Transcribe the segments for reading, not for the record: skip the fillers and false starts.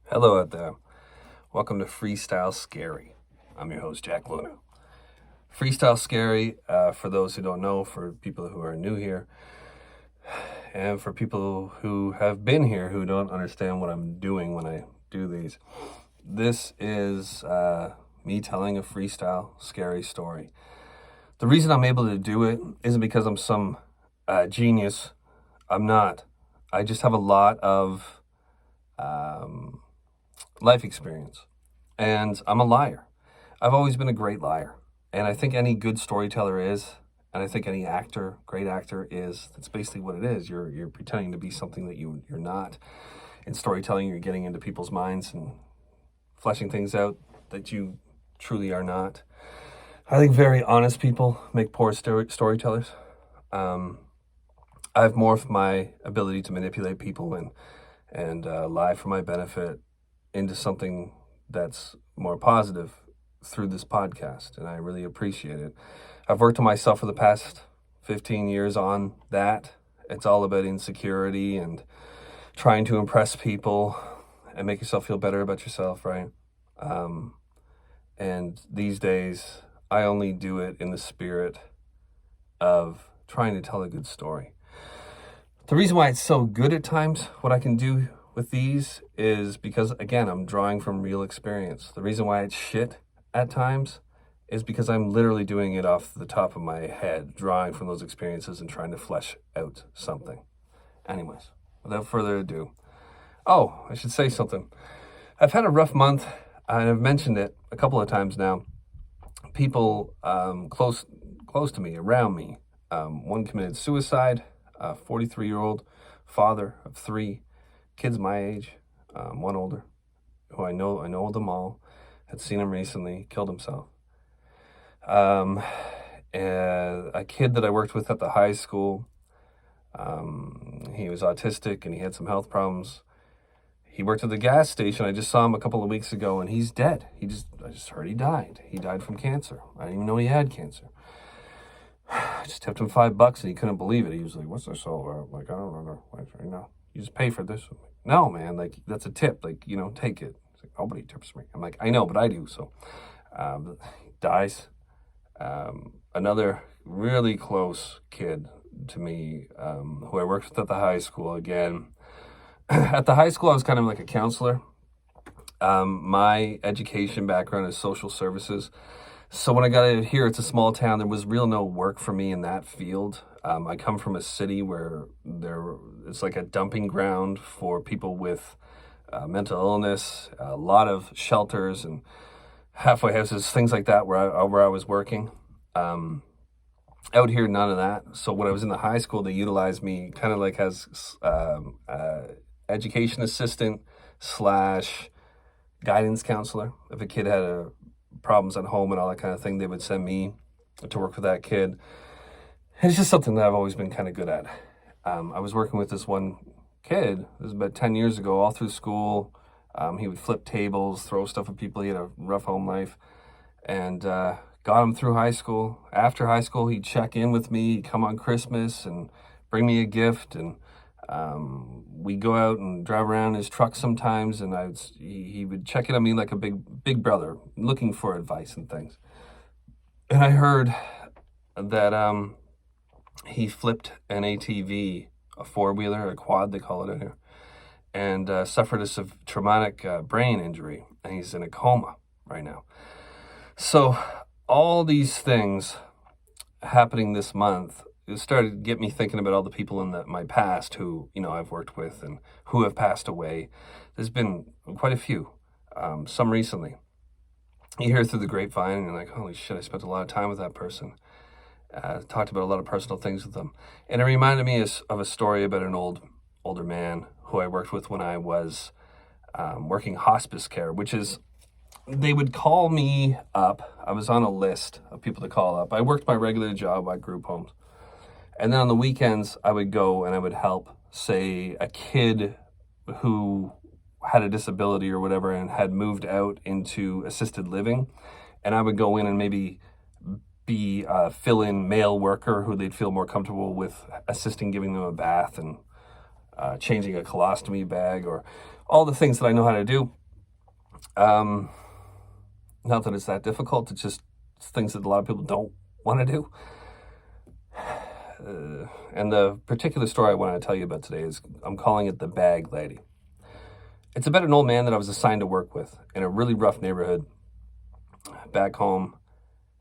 Hello out there. Welcome to Freestyle Scary. I'm your host, Jack Luna. Freestyle Scary, for those who don't know, for people who are new here, and for people who have been here who don't understand what I'm doing when I do these. This is me telling a freestyle scary story. The reason I'm able to do it isn't because I'm some genius. I'm not. I just have a lot of life experience, and I'm a liar. I've always been a great liar, and I think any good storyteller is, and I think any great actor is. That's basically what it is. You're pretending to be something that you're not. In storytelling, you're getting into people's minds and fleshing things out that you truly are not. I think very honest people make poor storytellers. I've morphed my ability to manipulate people and lie for my benefit into something that's more positive through this podcast, and I really appreciate it. I've worked on myself for the past 15 years on that. It's all about insecurity and trying to impress people and make yourself feel better about yourself, right? And these days, I only do it in the spirit of trying to tell a good story. The reason why it's so good at times, what I can do with these, is because, again, I'm drawing from real experience. The reason why it's shit at times is because I'm literally doing it off the top of my head, drawing from those experiences and trying to flesh out something. Anyways, without further ado. Oh, I should say something. I've had a rough month, and I've mentioned it a couple of times now. People close to me, around me. One committed suicide, a 43-year-old father of 3 kids my age, one older, who I know them all, had seen him recently, killed himself. And a kid that I worked with at the high school, he was autistic and he had some health problems. He worked at the gas station. I just saw him a couple of weeks ago, and he's dead. I just heard he died. He died from cancer. I didn't even know he had cancer. I just tipped him $5 and he couldn't believe it. He was like, "What's this all about?" Like, "I don't know. Like, you know, you just pay for this." I'm like, "No, man. Like, that's a tip. Like, you know, take it." He's like, "Nobody tips me." I'm like, "I know, but I do." So, he dies. Another really close kid to me, who I worked with at the high school. Again, at the high school, I was kind of like a counselor. My education background is social services. So when I got out here, it's a small town. There was no work for me in that field. I come from a city where it's like a dumping ground for people with mental illness, a lot of shelters and halfway houses, things like that, where I was working. Out here, none of that. So when I was in the high school, they utilized me kind of like as education assistant / guidance counselor. If a kid had problems at home and all that kind of thing, they would send me to work with that kid. And it's just something that I've always been kind of good at. I was working with this one kid, this was about 10 years ago, all through school. He would flip tables, throw stuff at people. He had a rough home life, and got him through high school. After high school, he'd check in with me, he'd come on Christmas and bring me a gift, and we'd go out and drive around his truck sometimes, and he would check in on me like a big brother, looking for advice and things. And I heard that he flipped an ATV, a 4-wheeler, a quad they call it out here, and suffered a traumatic brain injury, and he's in a coma right now. So all these things happening this month, it started to get me thinking about all the people in my past who, you know, I've worked with and who have passed away. There's been quite a few, some recently. You hear through the grapevine and you're like, holy shit, I spent a lot of time with that person. Talked about a lot of personal things with them. And it reminded me of a story about an older man who I worked with when I was working hospice care, which is, they would call me up. I was on a list of people to call up. I worked my regular job at group homes. And then on the weekends, I would go and I would help, say, a kid who had a disability or whatever and had moved out into assisted living. And I would go in and maybe be a fill-in male worker who they'd feel more comfortable with assisting, giving them a bath and changing a colostomy bag, or all the things that I know how to do. Not that it's that difficult. It's just things that a lot of people don't want to do. And the particular story I want to tell you about today is, I'm calling it the bag lady. It's about an old man that I was assigned to work with in a really rough neighborhood back home.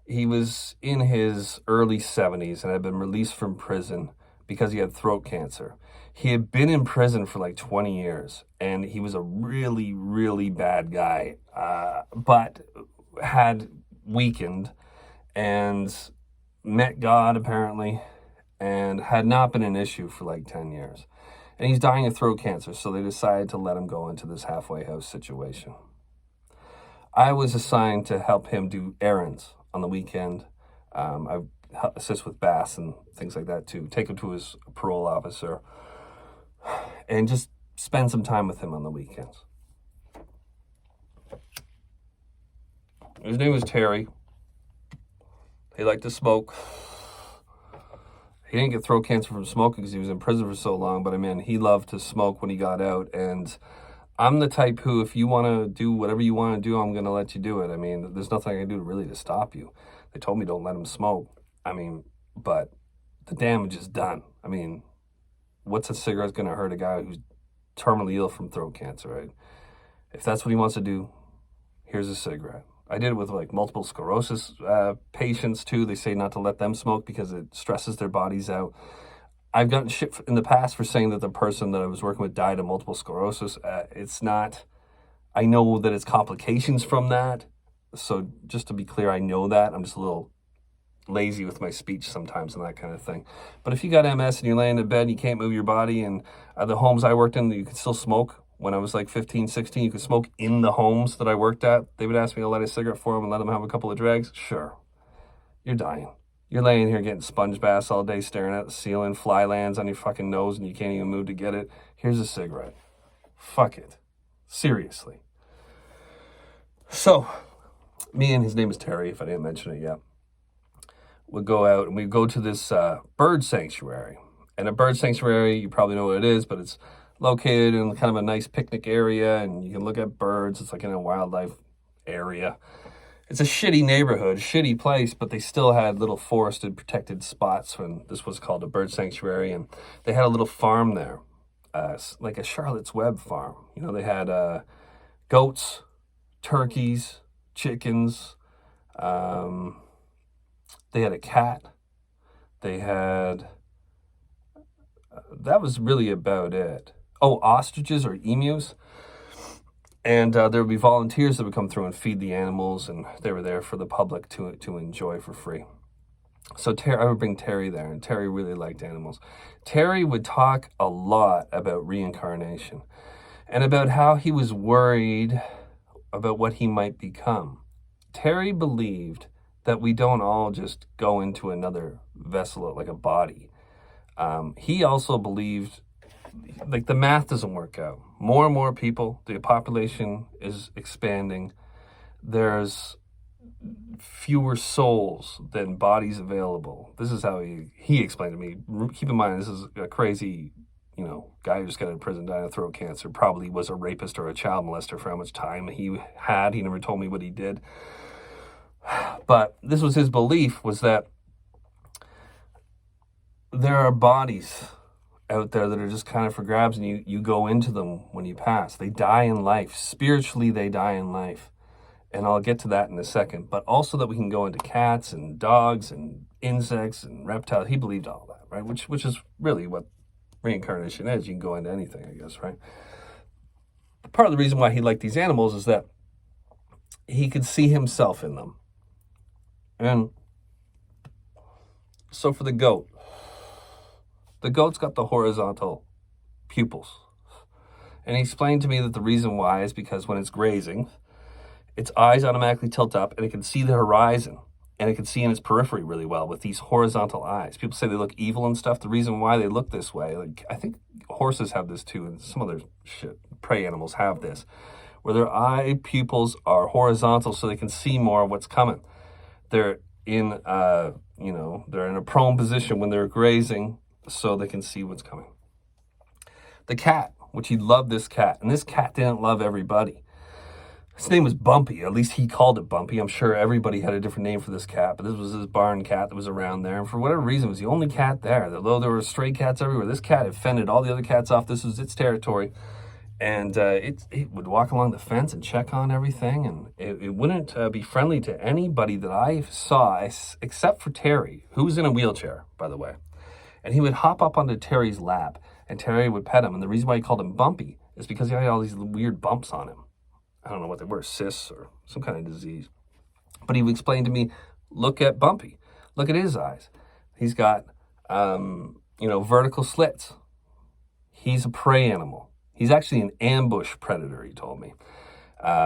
He was in his early 70s and had been released from prison because he had throat cancer. He had been in prison for like 20 years, and he was a really, really bad guy, but had weakened and met God, apparently, and had not been an issue for like 10 years. And he's dying of throat cancer, so they decided to let him go into this halfway house situation. I was assigned to help him do errands on the weekend. I assist with baths and things like that too. Take him to his parole officer and just spend some time with him on the weekends. His name was Terry. He liked to smoke. He didn't get throat cancer from smoking because he was in prison for so long, but I mean, he loved to smoke when he got out. And I'm the type who, if you want to do whatever you want to do, I'm going to let you do it. I mean, there's nothing I can do really to stop you. They told me don't let him smoke. I mean, but the damage is done. I mean, what's a cigarette going to hurt a guy who's terminally ill from throat cancer, right? If that's what he wants to do, here's a cigarette. I did it with like multiple sclerosis patients too. They say not to let them smoke because it stresses their bodies out. I've gotten shit in the past for saying that the person that I was working with died of multiple sclerosis. It's not. I know that it's complications from that. So just to be clear, I know that. I'm just a little lazy with my speech sometimes and that kind of thing. But if you got MS and you're laying in bed and you can't move your body, and the homes I worked in, you could still smoke. When I was like 15, 16, you could smoke in the homes that I worked at. They would ask me to light a cigarette for them and let them have a couple of drags. Sure. You're dying. You're laying here getting sponge baths all day, staring at the ceiling, fly lands on your fucking nose, and you can't even move to get it. Here's a cigarette. Fuck it. Seriously. So, me and his name is Terry, if I didn't mention it yet, would go out and we go to this bird sanctuary. And a bird sanctuary, you probably know what it is, but it's located in kind of a nice picnic area, and you can look at birds. It's like in a wildlife area. It's a shitty neighborhood, shitty place, but they still had little forested, protected spots when this was called a bird sanctuary, and they had a little farm there, like a Charlotte's Web farm. You know, they had goats, turkeys, chickens. They had a cat. They had... that was really about it. Oh, ostriches or emus. And there would be volunteers that would come through and feed the animals, and they were there for the public to enjoy for free. So I would bring Terry there, and Terry really liked animals. Terry would talk a lot about reincarnation and about how he was worried about what he might become. Terry believed that we don't all just go into another vessel like a body. He also believed, like, the math doesn't work out. More and more people, the population is expanding. There's fewer souls than bodies available. This is how he explained to me. Keep in mind, this is a crazy, guy who just got out of prison, died of throat cancer, probably was a rapist or a child molester for how much time he had. He never told me what he did. But this was his belief, was that there are bodies out there that are just kind of for grabs, and you go into them when you pass. They die in life. Spiritually, they die in life. And I'll get to that in a second. But also that we can go into cats and dogs and insects and reptiles. He believed all that, right? Which is really what reincarnation is. You can go into anything, I guess, right? Part of the reason why he liked these animals is that he could see himself in them. And so for the goat's got the horizontal pupils. And he explained to me that the reason why is because when it's grazing, its eyes automatically tilt up and it can see the horizon, and it can see in its periphery really well with these horizontal eyes. People say they look evil and stuff. The reason why they look this way, like, I think horses have this too, and some other prey animals have this, where their eye pupils are horizontal so they can see more of what's coming. They're in they're in a prone position when they're grazing so they can see what's coming. The cat, which he loved this cat, and this cat didn't love everybody. His name was Bumpy. At least he called it Bumpy. I'm sure everybody had a different name for this cat, but this was his barn cat that was around there. And for whatever reason, it was the only cat there. Although there were stray cats everywhere, this cat had fended all the other cats off. This was its territory. And it would walk along the fence and check on everything. And it wouldn't be friendly to anybody that I saw, except for Terry, who was in a wheelchair, by the way. And he would hop up onto Terry's lap, and Terry would pet him. And the reason why he called him Bumpy is because he had all these weird bumps on him. I don't know what they were, cysts or some kind of disease. But he would explain to me, look at Bumpy. Look at his eyes. He's got, vertical slits. He's a prey animal. He's actually an ambush predator, he told me,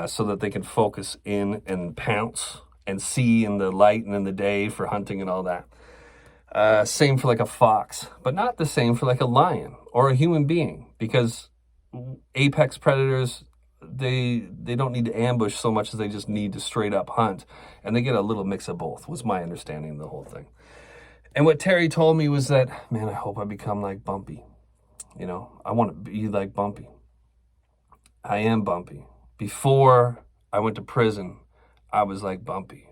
so that they can focus in and pounce and see in the light and in the day for hunting and all that. Same for like a fox, but not the same for like a lion or a human being, because apex predators, they don't need to ambush so much as they just need to straight up hunt, and they get a little mix of both, was my understanding of the whole thing. And what Terry told me was that, man, I hope I become like Bumpy. I want to be like Bumpy. I am Bumpy. Before I went to prison, I was like Bumpy.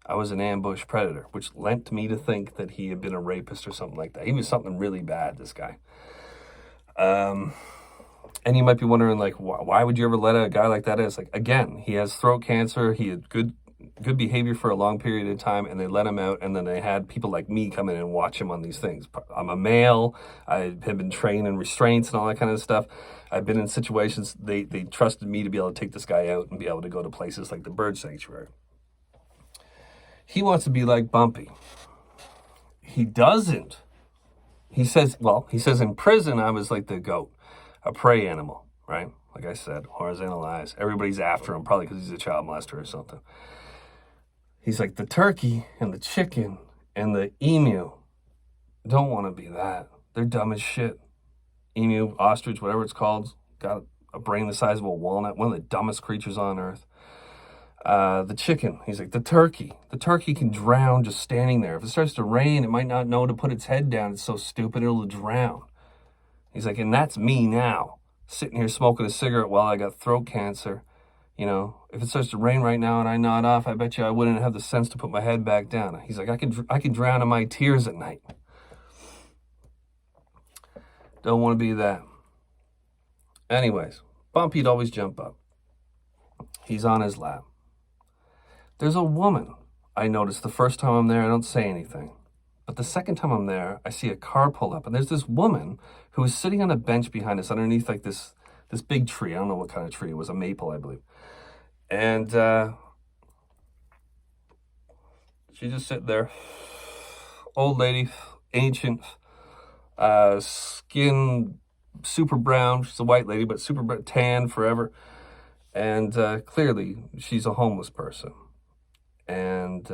I was an ambush predator, which lent me to think that he had been a rapist or something like that. He was something really bad, this guy. And you might be wondering, like, why would you ever let a guy like that in? It's like, again, he has throat cancer. He had good behavior for a long period of time, and they let him out, and then they had people like me come in and watch him on these things. I'm a male. I have been trained in restraints and all that kind of stuff. I've been in situations, they trusted me to be able to take this guy out and be able to go to places like the bird sanctuary. He wants to be like Bumpy. He doesn't. He says in prison, I was like the goat. A prey animal, right? Like I said, horizontal eyes. Everybody's after him, probably because he's a child molester or something. He's like, the turkey and the chicken and the emu don't want to be that. They're dumb as shit. Emu, ostrich, whatever it's called, got a brain the size of a walnut, one of the dumbest creatures on earth. The chicken, he's like, the turkey can drown just standing there. If it starts to rain, it might not know to put its head down. It's so stupid, it'll drown. He's like, and that's me now, sitting here smoking a cigarette while I got throat cancer. If it starts to rain right now and I nod off, I bet you I wouldn't have the sense to put my head back down. He's like, I can drown in my tears at night. Don't want to be that. Anyways, Bumpy'd always jump up. He's on his lap. There's a woman I noticed the first time I'm there. I don't say anything. But the second time I'm there, I see a car pull up, and there's this woman who is sitting on a bench behind us underneath like this big tree. I don't know what kind of tree. It was a maple, I believe. And she just sitting there. Old lady, ancient, skin super brown. She's a white lady, but super tan forever. And clearly, she's a homeless person. And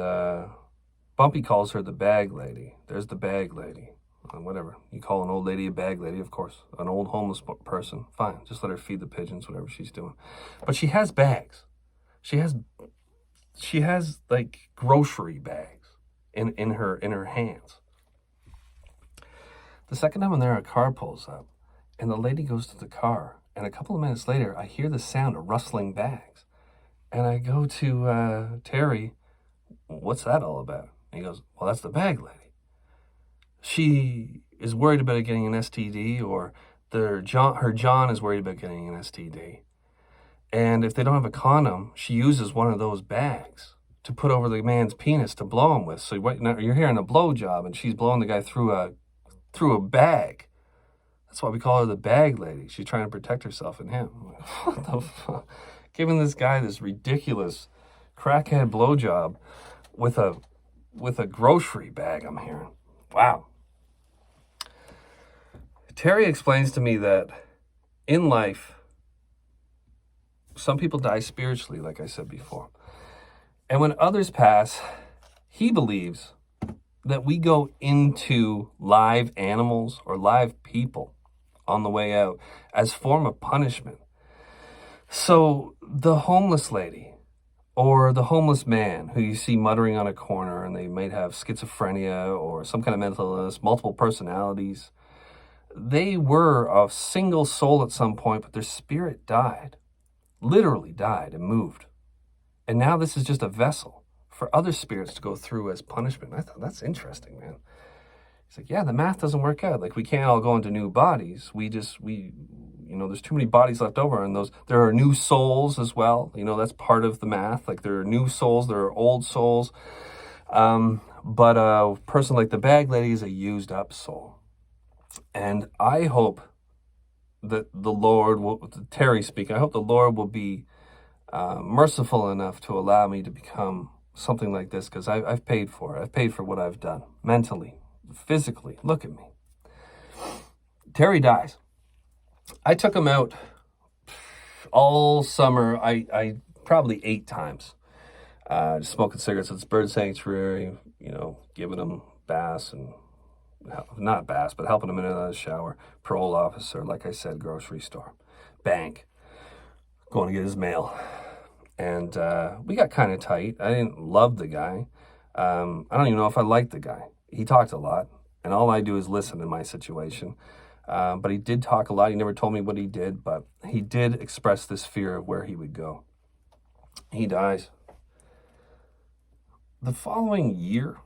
Bumpy calls her the bag lady. There's the bag lady. Whatever. You call an old lady a bag lady, of course. An old homeless person. Fine. Just let her feed the pigeons, whatever she's doing. But she has bags. She has like grocery bags in her hands. The second time I'm there, a car pulls up, and the lady goes to the car. And a couple of minutes later, I hear the sound of rustling bags. And I go to Terry, what's that all about? And he goes, well, that's the bag lady. She is worried about getting an STD, or her John is worried about getting an STD. And if they don't have a condom, she uses one of those bags to put over the man's penis to blow him with. So you're hearing a blow job, and she's blowing the guy through a bag. That's why we call her the bag lady. She's trying to protect herself and him. What the fuck? Giving this guy this ridiculous crackhead blowjob with a grocery bag, I'm hearing. Wow. Terry explains to me that in life, some people die spiritually, like I said before. And when others pass, he believes that we go into live animals or live people on the way out as form of punishment. So the homeless lady or the homeless man who you see muttering on a corner, and they might have schizophrenia or some kind of mental illness, multiple personalities, they were a single soul at some point, but their spirit died, literally died and moved And now this is just a vessel for other spirits to go through as punishment. I thought, that's interesting, man. He's like, yeah, the math doesn't work out. Like, we can't all go into new bodies. There's too many bodies left over, and there are new souls as well. That's part of the math. Like, there are new souls, there are old souls. But a person like the bag lady is a used up soul. And I hope that the Lord will, Terry speaking, I hope the Lord will be merciful enough to allow me to become something like this, because I've paid for it. I've paid for what I've done mentally, physically. Look at me. Terry dies. I took him out all summer. I probably 8 times. Just smoking cigarettes at this bird sanctuary, giving him baths and, not baths, but helping him in and out of the shower. Parole officer, like I said, grocery store, bank, going to get his mail. And we got kind of tight. I didn't love the guy. I don't even know if I liked the guy. He talked a lot, and all I do is listen in my situation. But he did talk a lot. He never told me what he did, but he did express this fear of where he would go. He dies. The following year,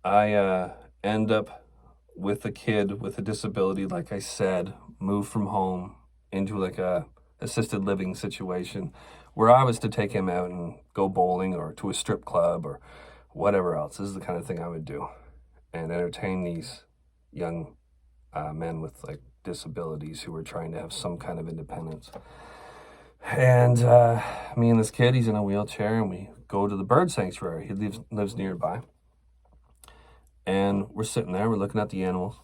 I end up with a kid with a disability, like I said, moved from home into like a assisted living situation where I was to take him out and go bowling or to a strip club or whatever else. This is the kind of thing I would do, and entertain these young men with like disabilities who were trying to have some kind of independence. And me and this kid, he's in a wheelchair, and we go to the bird sanctuary. He lives nearby. And we're sitting there, we're looking at the animals.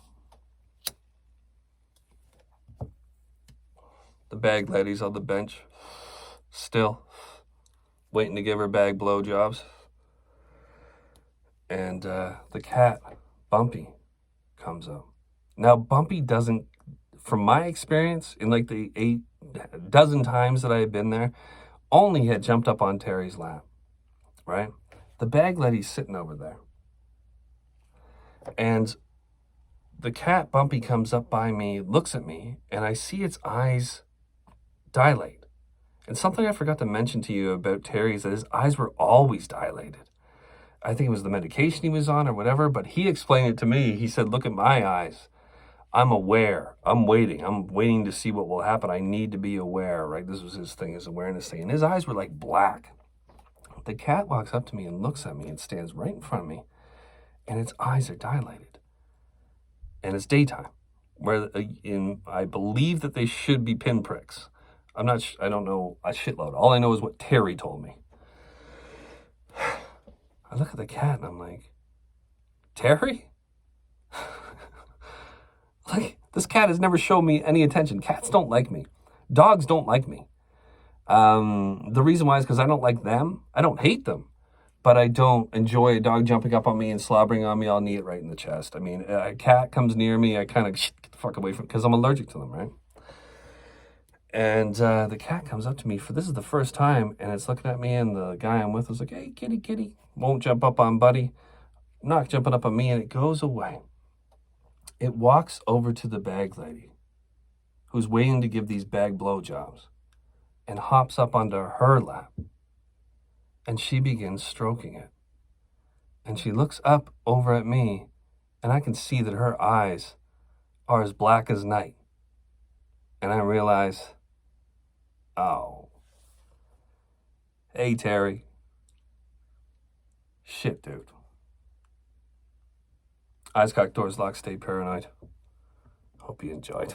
The bag lady's on the bench, still waiting to give her bag blowjobs. And the cat, Bumpy, comes up. Now, Bumpy doesn't, from my experience, in like the 8 dozen times that I had been there, only had jumped up on Terry's lap, right? The bag lady's sitting over there. And the cat, Bumpy, comes up by me, looks at me, and I see its eyes dilate. And something I forgot to mention to you about Terry is that his eyes were always dilated. I think it was the medication he was on or whatever, but he explained it to me. He said, look at my eyes. I'm aware. I'm waiting to see what will happen. I need to be aware, right? This was his thing, his awareness thing. And his eyes were like black. The cat walks up to me and looks at me and stands right in front of me. And its eyes are dilated. And it's daytime, where I believe that they should be pinpricks. I don't know a shitload. All I know is what Terry told me. I look at the cat and I'm like, Terry? Like, this cat has never shown me any attention. Cats don't like me. Dogs don't like me. The reason why is because I don't like them. I don't hate them. But I don't enjoy a dog jumping up on me and slobbering on me. I'll knee it right in the chest. I mean, a cat comes near me, I kind of get the fuck away from it because I'm allergic to them, right? And the cat comes up to me this is the first time, and it's looking at me, and the guy I'm with was like, hey, kitty, kitty. Won't jump up on Buddy. Not jumping up on me, and it goes away. It walks over to the bag lady, who's waiting to give these bag blowjobs, and hops up onto her lap. And she begins stroking it. And she looks up over at me, and I can see that her eyes are as black as night. And I realize, oh, hey, Terry. Shit, dude. Eyes cocked, doors locked, stay paranoid. Hope you enjoyed.